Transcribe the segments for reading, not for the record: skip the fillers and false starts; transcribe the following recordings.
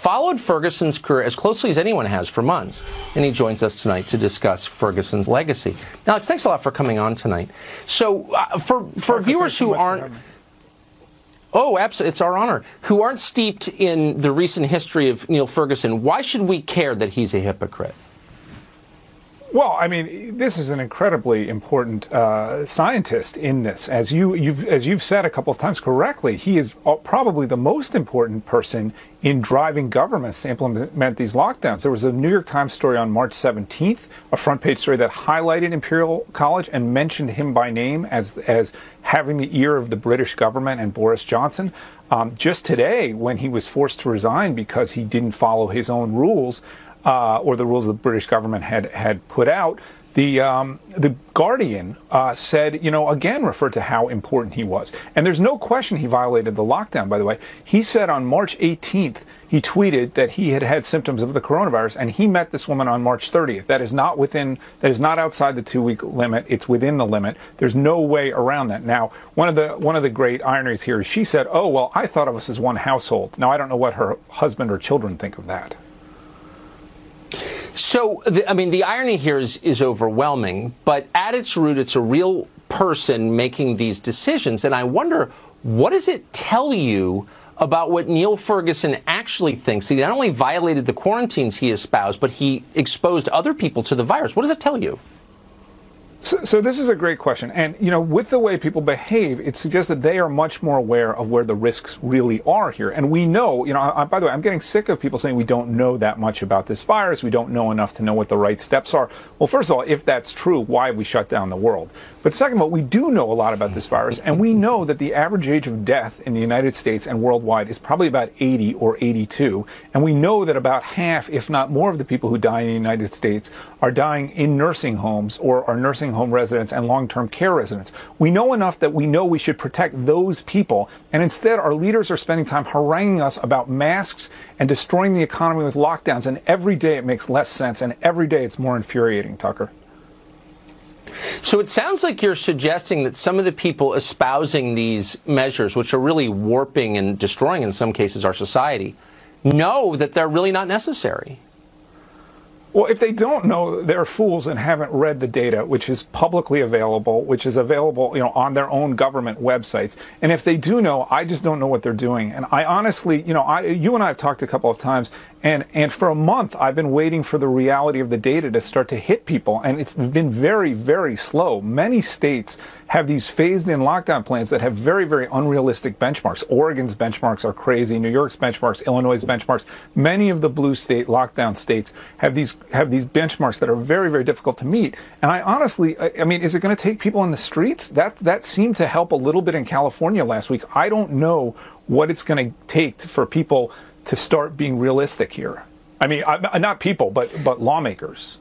followed Ferguson's career as closely as anyone has for months, and he joins us tonight to discuss Ferguson's legacy. Alex, thanks a lot for coming on tonight. So, for viewers who aren't... Oh, absolutely. It's our honor. Who aren't steeped in the recent history of Neil Ferguson, why should we care that he's a hypocrite? Well, I mean, this is an incredibly important scientist in this. As you've said a couple of times correctly, he is probably the most important person in driving governments to implement these lockdowns. There was a New York Times story on March 17th, a front page story that highlighted Imperial College and mentioned him by name as having the ear of the British government and Boris Johnson. Just today, when he was forced to resign because he didn't follow his own rules, or the rules the British government had put out, the Guardian said, again referred to how important he was. And there's no question he violated the lockdown, by the way. He said on March 18th, he tweeted that he had had symptoms of the coronavirus, and he met this woman on March 30th. That is not outside the 2-week limit. It's within the limit. There's no way around that. Now, one of the great ironies here is she said, "Oh, well, I thought of us as one household." Now, I don't know what her husband or children think of that. So, the irony here is overwhelming, but at its root, it's a real person making these decisions. And I wonder, what does it tell you about what Neil Ferguson actually thinks? He not only violated the quarantines he espoused, but he exposed other people to the virus. What does it tell you? So this is a great question. And, with the way people behave, it suggests that they are much more aware of where the risks really are here. And we know, by the way, I'm getting sick of people saying we don't know that much about this virus. We don't know enough to know what the right steps are. Well, first of all, if that's true, why have we shut down the world? But second of all, we do know a lot about this virus, and we know that the average age of death in the United States and worldwide is probably about 80 or 82. And we know that about half, if not more, of the people who die in the United States are dying in nursing homes or are nursing home residents and long-term care residents. We know enough that we know we should protect those people, and instead our leaders are spending time haranguing us about masks and destroying the economy with lockdowns, and every day it makes less sense, and every day it's more infuriating, Tucker. So it sounds like you're suggesting that some of the people espousing these measures, which are really warping and destroying in some cases our society, know that they're really not necessary. Well, if they don't know, they're fools and haven't read the data, which is publicly available, which is available, on their own government websites. And if they do know, I just don't know what they're doing. And I honestly, you and I have talked a couple of times, and for a month I've been waiting for the reality of the data to start to hit people, and it's been very, very slow. Many states have these phased-in lockdown plans that have very, very unrealistic benchmarks. Oregon's benchmarks are crazy. New York's benchmarks, Illinois' benchmarks. Many of the blue state lockdown states have these benchmarks that are very, very difficult to meet. And I honestly, is it going to take people in the streets? That seemed to help a little bit in California last week. I don't know what it's going to take for people to start being realistic here. Not people, but lawmakers.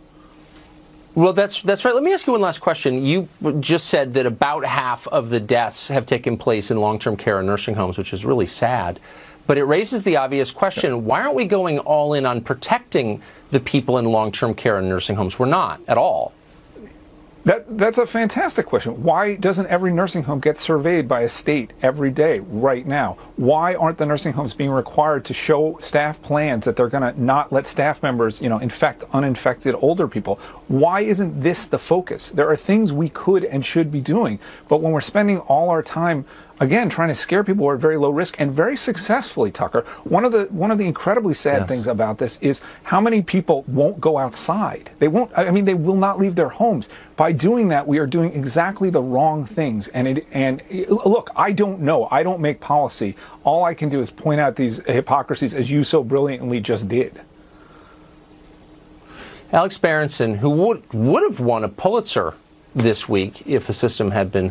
Well, that's right. Let me ask you one last question. You just said that about half of the deaths have taken place in long-term care and nursing homes, which is really sad. But it raises the obvious question, why aren't we going all in on protecting the people in long-term care and nursing homes? We're not at all. That's a fantastic question. Why doesn't every nursing home get surveyed by a state every day right now? Why aren't the nursing homes being required to show staff plans that they're going to not let staff members, infect uninfected older people? Why isn't this the focus? There are things we could and should be doing, but when we're spending all our time again trying to scare people who are at very low risk, and very successfully, Tucker, one of the incredibly sad things about this is how many people won't go outside. They won't. They will not leave their homes. By doing that, we are doing exactly the wrong things. And look, I don't know. I don't make policy. All I can do is point out these hypocrisies, as you so brilliantly just did. Alex Berenson, who would have won a Pulitzer this week if the system had been